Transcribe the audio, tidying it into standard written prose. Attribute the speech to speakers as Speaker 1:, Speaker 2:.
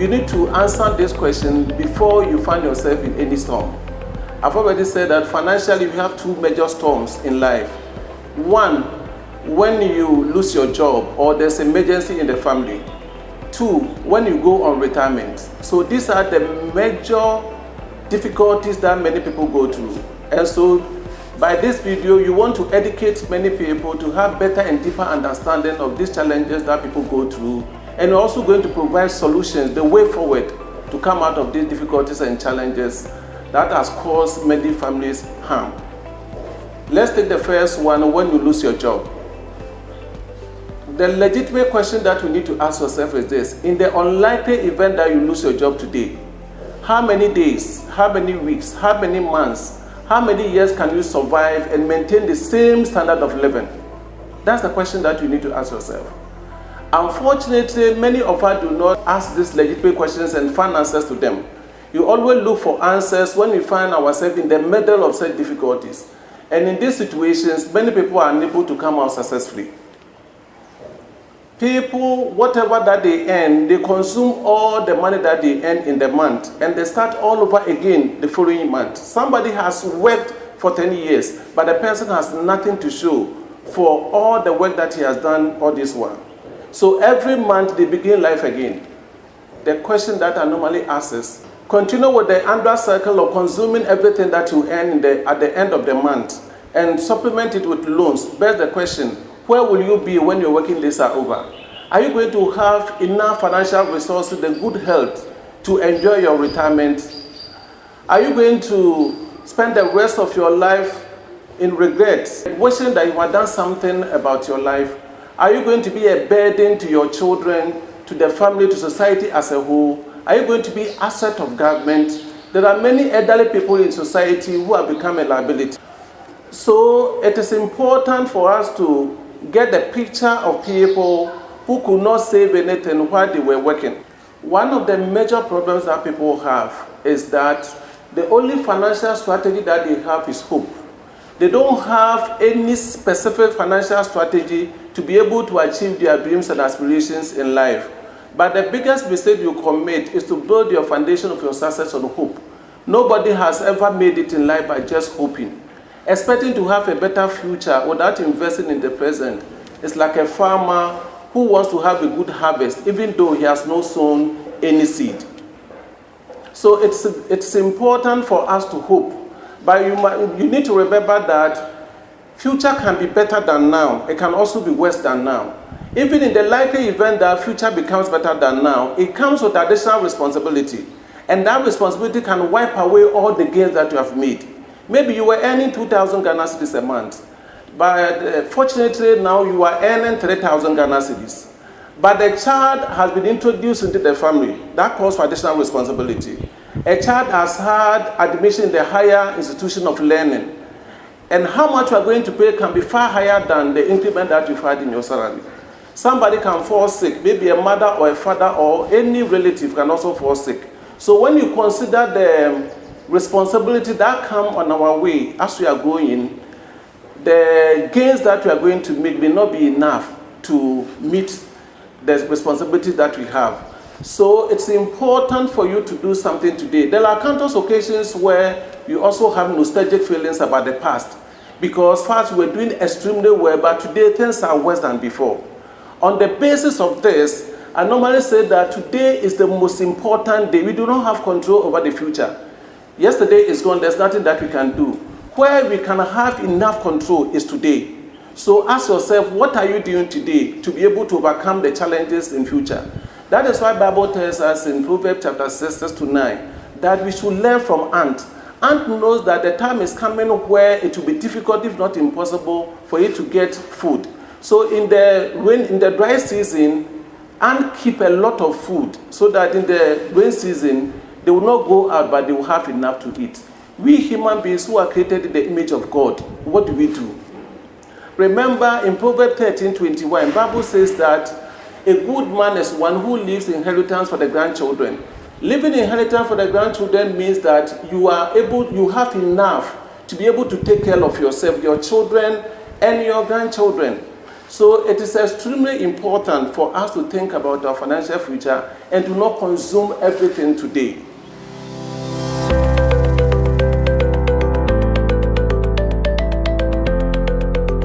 Speaker 1: you need to answer this question before you find yourself in any storm. I've already said that financially we have two major storms in life. One, when you lose your job or there's emergency in the family. Two, when you go on retirement. So these are the major difficulties that many people go through. And so by this video, you want to educate many people to have better and deeper understanding of these challenges that people go through, and also going to provide solutions, the way forward to come out of these difficulties and challenges that has caused many families harm. Let's take the first one, when you lose your job. The legitimate question that you need to ask yourself is this: in the unlikely event that you lose your job today, how many days, how many weeks, how many months, how many years can you survive and maintain the same standard of living? That's the question that you need to ask yourself. Unfortunately, many of us do not ask these legitimate questions and find answers to them. You always look for answers when we find ourselves in the middle of such difficulties. And in these situations, many people are unable to come out successfully. People, whatever that they earn, they consume all the money that they earn in the month, and they start all over again the following month. Somebody has worked for 10 years, but the person has nothing to show for all the work that he has done all this while. So every month they begin life again. The question that I normally ask is, continue with the annual cycle of consuming everything that you earn at the end of the month and supplement it with loans. Begs the question, where will you be when your working days are over? Are you going to have enough financial resources and good health to enjoy your retirement? Are you going to spend the rest of your life in regret, wishing that you had done something about your life? Are you going to be a burden to your children, to the family, to society as a whole? Are you going to be an asset of government? There are many elderly people in society who have become a liability. So it is important for us to get the picture of people who could not save anything while they were working. One of the major problems that people have is that the only financial strategy that they have is hope. They don't have any specific financial strategy to be able to achieve their dreams and aspirations in life. But the biggest mistake you commit is to build your foundation of your success on hope. Nobody has ever made it in life by just hoping. Expecting to have a better future without investing in the present is like a farmer who wants to have a good harvest even though he has not sown any seed. So it's important for us to hope. But you need to remember that future can be better than now. It can also be worse than now. Even in the likely event that future becomes better than now, it comes with additional responsibility. And that responsibility can wipe away all the gains that you have made. Maybe you were earning 2,000 Ghana cedis a month. But fortunately now you are earning 3,000 Ghana cedis. But the child has been introduced into the family. That calls for additional responsibility. A child has had admission in the higher institution of learning. And how much you are going to pay can be far higher than the increment that you've had in your salary. Somebody can fall sick, maybe a mother or a father or any relative can also fall sick. So when you consider the responsibility that come on our way as we are going, the gains that we are going to make may not be enough to meet the responsibility that we have. So it's important for you to do something today. There are countless occasions where you also have nostalgic feelings about the past, because first we were doing extremely well, but today things are worse than before. On the basis of this, I normally say that today is the most important day. We do not have control over the future. Yesterday is gone, there's nothing that we can do. Where we can have enough control is today. So ask yourself, what are you doing today to be able to overcome the challenges in future? That is why the Bible tells us in Proverbs chapter 6:6-9 that we should learn from ant. Ant knows that the time is coming where it will be difficult, if not impossible, for it to get food. So in the dry season, ants keep a lot of food so that in the rain season, they will not go out, but they will have enough to eat. We human beings who are created in the image of God, what do? Remember in Proverbs 13:21, the Bible says that a good man is one who leaves inheritance for the grandchildren. Leaving inheritance for the grandchildren means that you have enough to be able to take care of yourself, your children, and your grandchildren. So it is extremely important for us to think about our financial future and to not consume everything today.